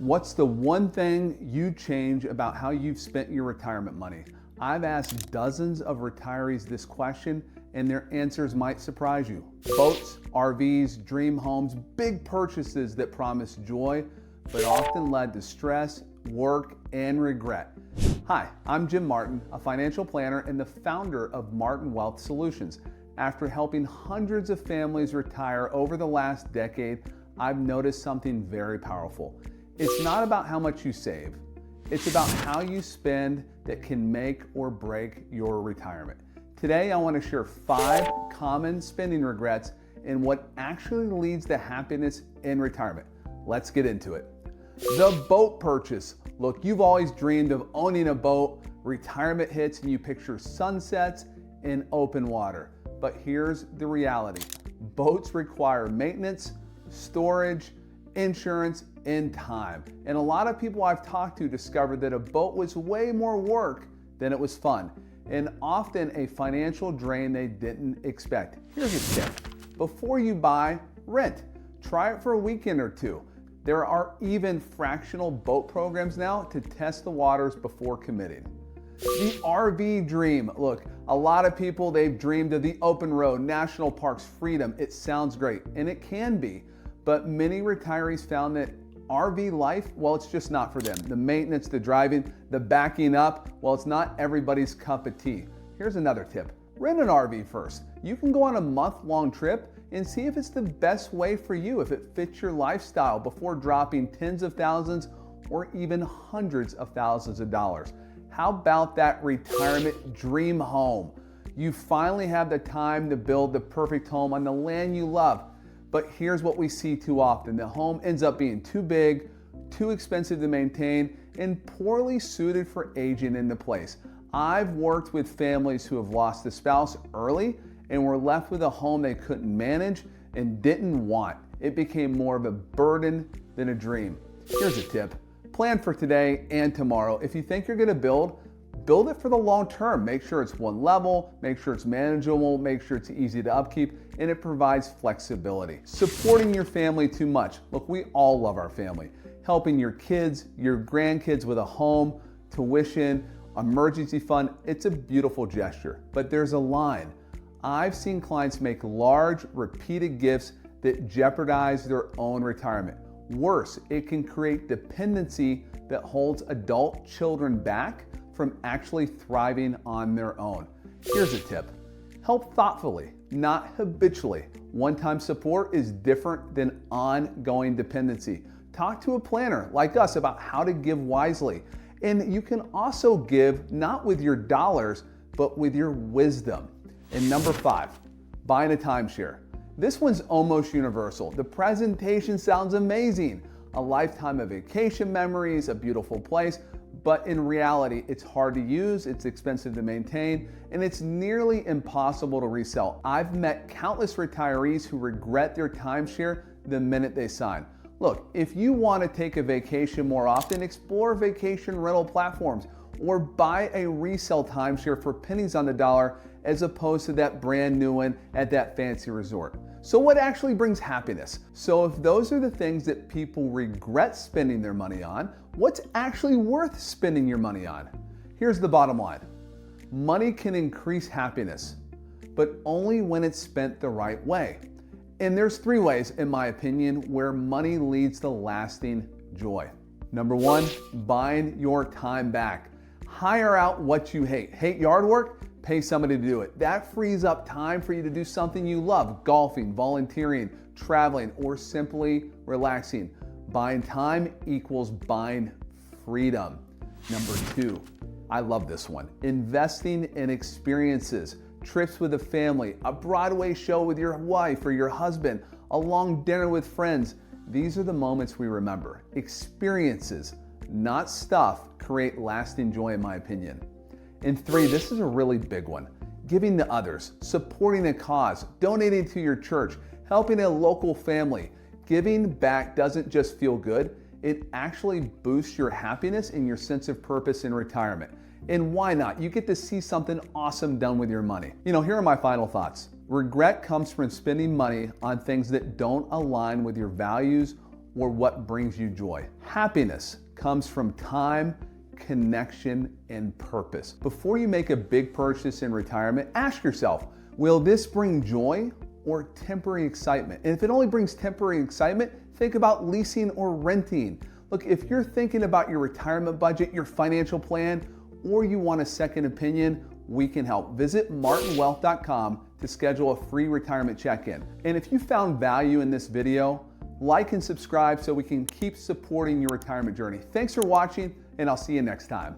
What's the one thing you'd change about how you've spent your retirement money? I've asked dozens of retirees this question, and their answers might surprise you. Boats, RVs, dream homes, big purchases that promise joy, but often led to stress, work, and regret. Hi, I'm Jim Martin, a financial planner and the founder of Martin Wealth Solutions. After helping hundreds of families retire over the last decade, I've noticed something very powerful. It's not about how much you save. It's about how you spend that can make or break your retirement. Today, I want to share 5 common spending regrets and what actually leads to happiness in retirement. Let's get into it. The boat purchase. Look, you've always dreamed of owning a boat. Retirement hits and you picture sunsets in open water. But here's the reality. Boats require maintenance, storage, insurance, and time. And a lot of people I've talked to discovered that a boat was way more work than it was fun, and often a financial drain they didn't expect. Here's a tip. Before you buy, rent. Try it for a weekend or 2. There are even fractional boat programs now to test the waters before committing. The RV dream. Look, a lot of people, they've dreamed of the open road, national parks, freedom. It sounds great, and it can be, but many retirees found that RV life, well, it's just not for them. The maintenance, the driving, the backing up, well, it's not everybody's cup of tea. Here's another tip. Rent an RV first. You can go on a month-long trip and see if it's the best way for you, if it fits your lifestyle before dropping tens of thousands or even hundreds of thousands of dollars. How about that retirement dream home? You finally have the time to build the perfect home on the land you love. But here's what we see too often. The home ends up being too big, too expensive to maintain, and poorly suited for aging into place. I've worked with families who have lost a spouse early and were left with a home they couldn't manage and didn't want. It became more of a burden than a dream. Here's a tip. Plan for today and tomorrow. If you think you're gonna build it for the long term. Make sure it's one level, make sure it's manageable, make sure it's easy to upkeep, and it provides flexibility. Supporting your family too much. Look, we all love our family. Helping your kids, your grandkids with a home, tuition, emergency fund, it's a beautiful gesture. But there's a line. I've seen clients make large, repeated gifts that jeopardize their own retirement. Worse, it can create dependency that holds adult children back from actually thriving on their own. Here's a tip. Help thoughtfully, not habitually. One-time support is different than ongoing dependency. Talk to a planner like us about how to give wisely. And you can also give not with your dollars, but with your wisdom. And number 5, buying a timeshare. This one's almost universal. The presentation sounds amazing. A lifetime of vacation memories, a beautiful place, but in reality, it's hard to use, it's expensive to maintain, and it's nearly impossible to resell. I've met countless retirees who regret their timeshare the minute they sign. Look, if you want to take a vacation more often, explore vacation rental platforms or buy a resale timeshare for pennies on the dollar as opposed to that brand new one at that fancy resort. So what actually brings happiness? So if those are the things that people regret spending their money on, what's actually worth spending your money on? Here's the bottom line. Money can increase happiness, but only when it's spent the right way. And there's 3 ways, in my opinion, where money leads to lasting joy. Number 1, buying your time back. Hire out what you hate. Hate yard work? Pay somebody to do it. That frees up time for you to do something you love, golfing, volunteering, traveling, or simply relaxing. Buying time equals buying freedom. Number 2, I love this one. Investing in experiences, trips with the family, a Broadway show with your wife or your husband, a long dinner with friends. These are the moments we remember. Experiences, not stuff, create lasting joy in my opinion. And 3, this is a really big one. Giving to others, supporting a cause, donating to your church, helping a local family. Giving back doesn't just feel good, it actually boosts your happiness and your sense of purpose in retirement. And why not? You get to see something awesome done with your money. Here are my final thoughts. Regret comes from spending money on things that don't align with your values or what brings you joy? Happiness comes from time, connection, and purpose. Before you make a big purchase in retirement, ask yourself, will this bring joy or temporary excitement? And if it only brings temporary excitement, think about leasing or renting. Look, if you're thinking about your retirement budget, your financial plan, or you want a second opinion, we can help. Visit martinwealth.com to schedule a free retirement check-in. And if you found value in this video, like and subscribe so we can keep supporting your retirement journey. Thanks for watching, and I'll see you next time.